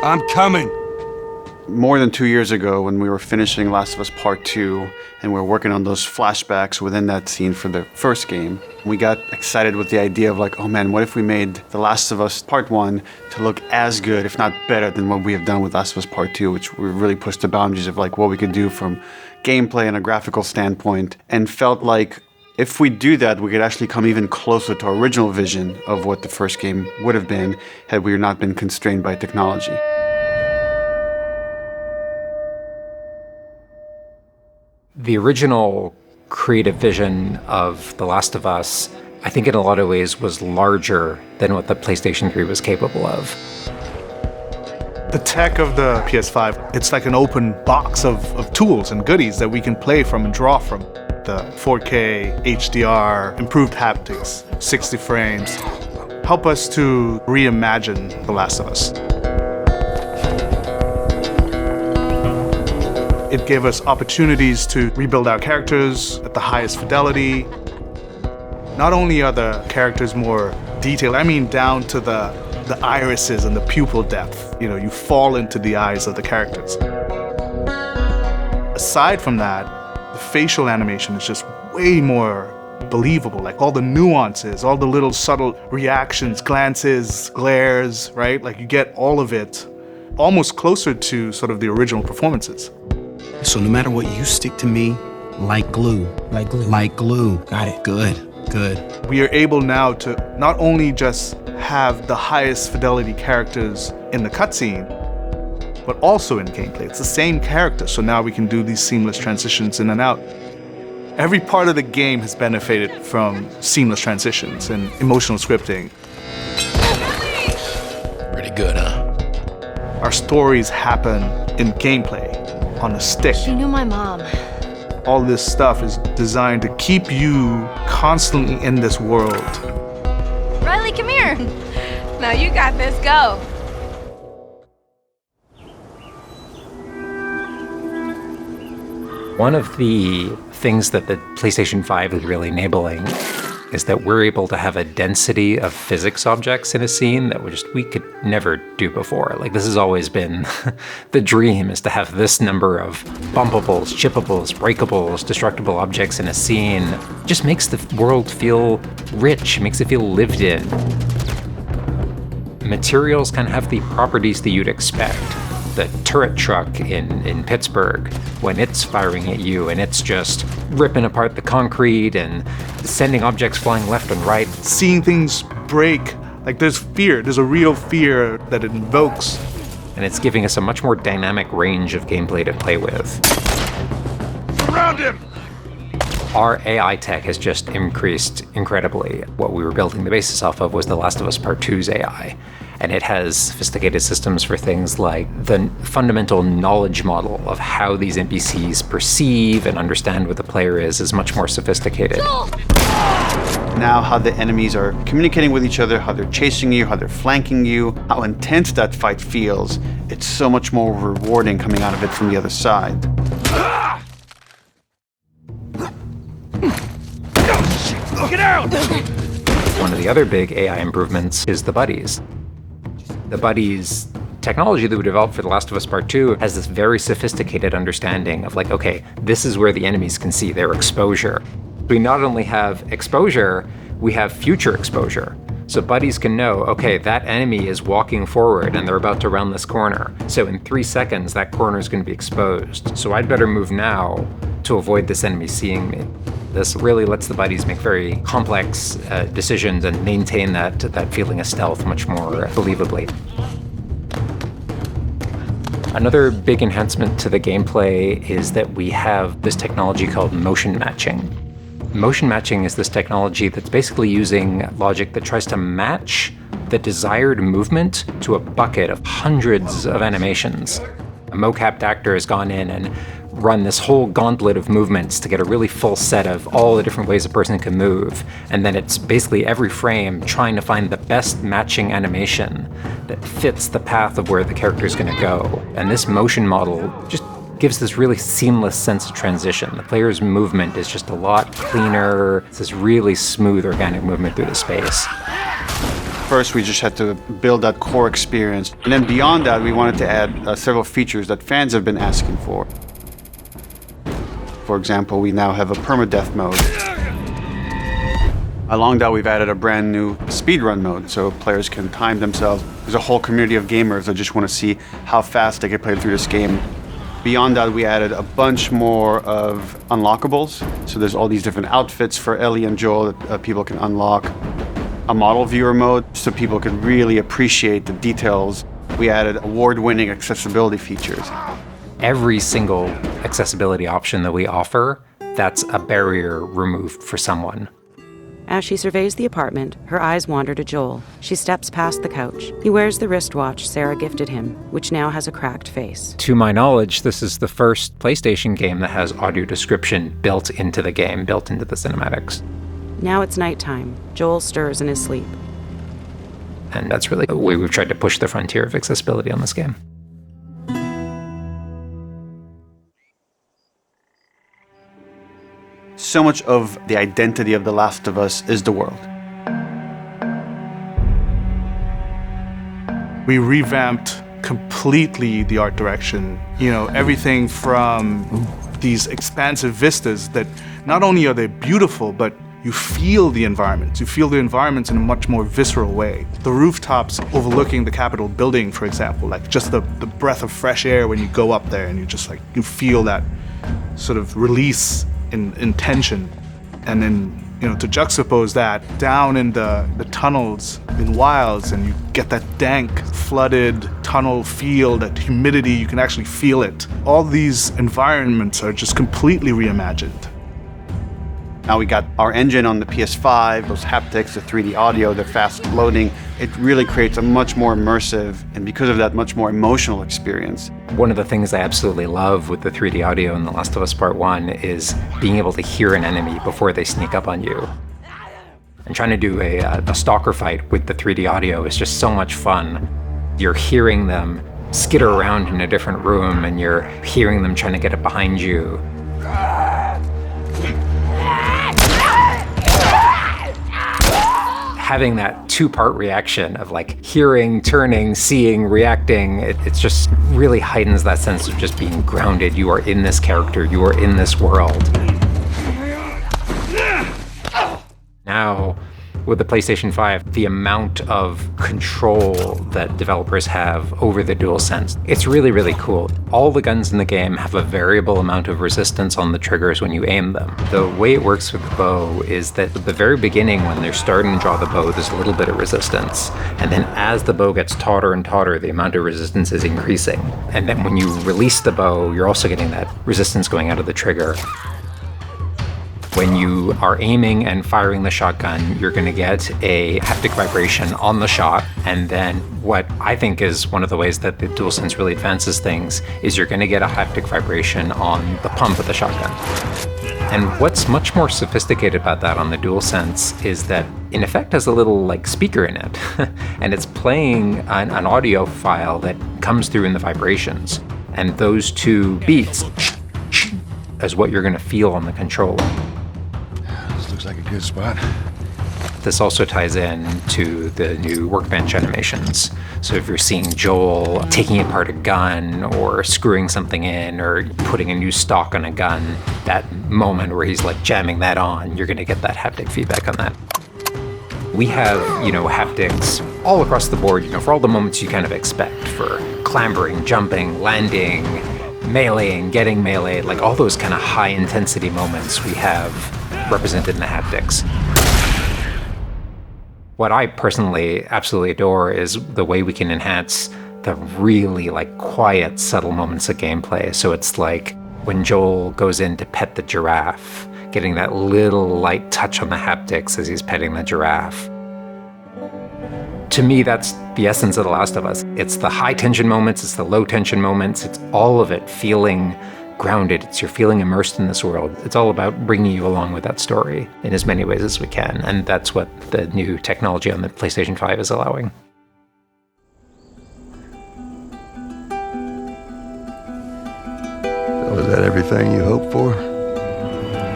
I'm coming. More than 2 years ago, when we were finishing Last of Us Part 2, and we were working on those flashbacks within that scene for the first game, we got excited with the idea of like, oh man, what if we made The Last of Us Part 1 to look as good, if not better, than what we have done with Last of Us Part 2, which we really pushed the boundaries of like what we could do from gameplay and a graphical standpoint, and felt like if we do that, we could actually come even closer to our original vision of what the first game would have been had we not been constrained by technology. The original creative vision of The Last of Us, I think in a lot of ways was larger than what the PlayStation 3 was capable of. The tech of the PS5, it's like an open box of tools and goodies that we can play from and draw from. The 4K, HDR, improved haptics, 60 frames, help us to reimagine The Last of Us. It gave us opportunities to rebuild our characters at the highest fidelity. Not only are the characters more detailed, I mean down to the irises and the pupil depth. You know, you fall into the eyes of the characters. Aside from that, the facial animation is just way more believable. Like all the nuances, all the little subtle reactions, glances, glares, right? Like you get all of it almost closer to sort of the original performances. So no matter what, you stick to me like glue. Like glue. Like glue. Got it. Good. We are able now to not only just have the highest fidelity characters in the cutscene, but also in gameplay. It's the same character, so now we can do these seamless transitions in and out. Every part of the game has benefited from seamless transitions and emotional scripting. Pretty good, huh? Our stories happen in gameplay, on a stick. She knew my mom. All this stuff is designed to keep you constantly in this world. Riley, come here. Now you got this, go. One of the things that the PlayStation 5 is really enabling is that we're able to have a density of physics objects in a scene that we could never do before. Like, this has always been the dream, is to have this number of bumpables, chippables, breakables, destructible objects in a scene. It just makes the world feel rich, makes it feel lived in. Materials can have the properties that you'd expect. The turret truck in Pittsburgh, when it's firing at you and it's just ripping apart the concrete and sending objects flying left and right. Seeing things break, like there's fear, there's a real fear that it invokes. And it's giving us a much more dynamic range of gameplay to play with. Surround him! Our AI tech has just increased incredibly. What we were building the basis off of was The Last of Us Part 2's AI. And it has sophisticated systems for things like the fundamental knowledge model of how these NPCs perceive and understand what the player is much more sophisticated. Now how the enemies are communicating with each other, how they're chasing you, how they're flanking you, how intense that fight feels, it's so much more rewarding coming out of it from the other side. Get out! One of the other big AI improvements is the buddies. The buddies technology that we developed for The Last of Us Part 2 has this very sophisticated understanding of like, okay, this is where the enemies can see their exposure. We not only have exposure, we have future exposure. So buddies can know, okay, that enemy is walking forward and they're about to round this corner. So in 3 seconds, that corner is going to be exposed. So I'd better move now to avoid this enemy seeing me. This really lets the buddies make very complex decisions and maintain that feeling of stealth much more believably. Another big enhancement to the gameplay is that we have this technology called motion matching. Motion matching is this technology that's basically using logic that tries to match the desired movement to a bucket of hundreds of animations. A mocapped actor has gone in and run this whole gauntlet of movements to get a really full set of all the different ways a person can move. And then it's basically every frame trying to find the best matching animation that fits the path of where the character is going to go. And this motion model just gives this really seamless sense of transition. The player's movement is just a lot cleaner. It's this really smooth, organic movement through the space. First, we just had to build that core experience. And then beyond that, we wanted to add several features that fans have been asking for. For example, we now have a permadeath mode. Along that, we've added a brand new speedrun mode, so players can time themselves. There's a whole community of gamers that just want to see how fast they can play through this game. Beyond that, we added a bunch more of unlockables. So there's all these different outfits for Ellie and Joel that people can unlock. A model viewer mode, so people can really appreciate the details. We added award-winning accessibility features. Every single accessibility option that we offer, that's a barrier removed for someone. As she surveys the apartment, her eyes wander to Joel. She steps past the couch. He wears the wristwatch Sarah gifted him, which now has a cracked face. To my knowledge, this is the first PlayStation game that has audio description built into the game, built into the cinematics. Now it's nighttime. Joel stirs in his sleep. And that's really the way we've tried to push the frontier of accessibility on this game. So much of the identity of The Last of Us is the world. We revamped completely the art direction. You know, everything from these expansive vistas that not only are they beautiful, but you feel the environments. You feel the environments in a much more visceral way. The rooftops overlooking the Capitol building, for example, like just the breath of fresh air when you go up there and you just like, you feel that sort of release in tension. And then, you know, to juxtapose that down in the tunnels in Wilds, and you get that dank, flooded tunnel feel, that humidity, you can actually feel it. All these environments are just completely reimagined. Now we got our engine on the PS5, those haptics, the 3D audio, the fast loading. It really creates a much more immersive, and because of that, much more emotional experience. One of the things I absolutely love with the 3D audio in The Last of Us Part 1 is being able to hear an enemy before they sneak up on you. And trying to do a stalker fight with the 3D audio is just so much fun. You're hearing them skitter around in a different room, and you're hearing them trying to get up behind you. Having that two-part reaction of like hearing, turning, seeing, reacting, it's just really heightens that sense of just being grounded. You are in this character, you are in this world. Now, with the PlayStation 5, the amount of control that developers have over the Dualsense, it's really, really cool. All the guns in the game have a variable amount of resistance on the triggers when you aim them. The way it works with the bow is that at the very beginning, when they're starting to draw the bow, there's a little bit of resistance. And then as the bow gets tauter and tauter, the amount of resistance is increasing. And then when you release the bow, you're also getting that resistance going out of the trigger. When you are aiming and firing the shotgun, you're going to get a haptic vibration on the shot. And then what I think is one of the ways that the Dualsense really advances things is you're going to get a haptic vibration on the pump of the shotgun. And what's much more sophisticated about that on the Dualsense is that in effect has a little like speaker in it. And it's playing an audio file that comes through in the vibrations. And those two beats is what you're going to feel on the controller. Looks like a good spot. This also ties in to the new workbench animations. So if you're seeing Joel taking apart a gun or screwing something in or putting a new stock on a gun, that moment where he's like jamming that on, you're gonna get that haptic feedback on that. We have, haptics all across the board, for all the moments you kind of expect, for clambering, jumping, landing, meleeing, getting meleeed, like all those kind of high intensity moments we have represented in the haptics. What I personally absolutely adore is the way we can enhance the really quiet, subtle moments of gameplay. So it's like when Joel goes in to pet the giraffe, getting that little light touch on the haptics as he's petting the giraffe. To me, that's the essence of The Last of Us. It's the high tension moments, it's the low tension moments, it's all of it feeling grounded. You're feeling immersed in this world. It's all about bringing you along with that story in as many ways as we can. And that's what the new technology on the PlayStation 5 is allowing. Was that everything you hoped for?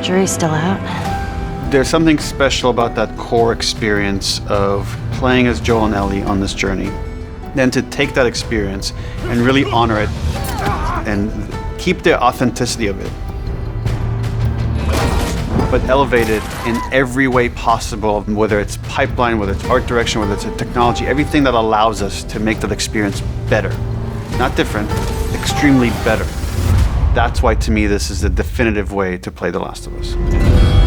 Jury's still out. There's something special about that core experience of playing as Joel and Ellie on this journey, then to take that experience and really honor it and keep the authenticity of it, but elevate it in every way possible, whether it's pipeline, whether it's art direction, whether it's a technology, everything that allows us to make that experience better. Not different, extremely better. That's why, to me, this is the definitive way to play The Last of Us.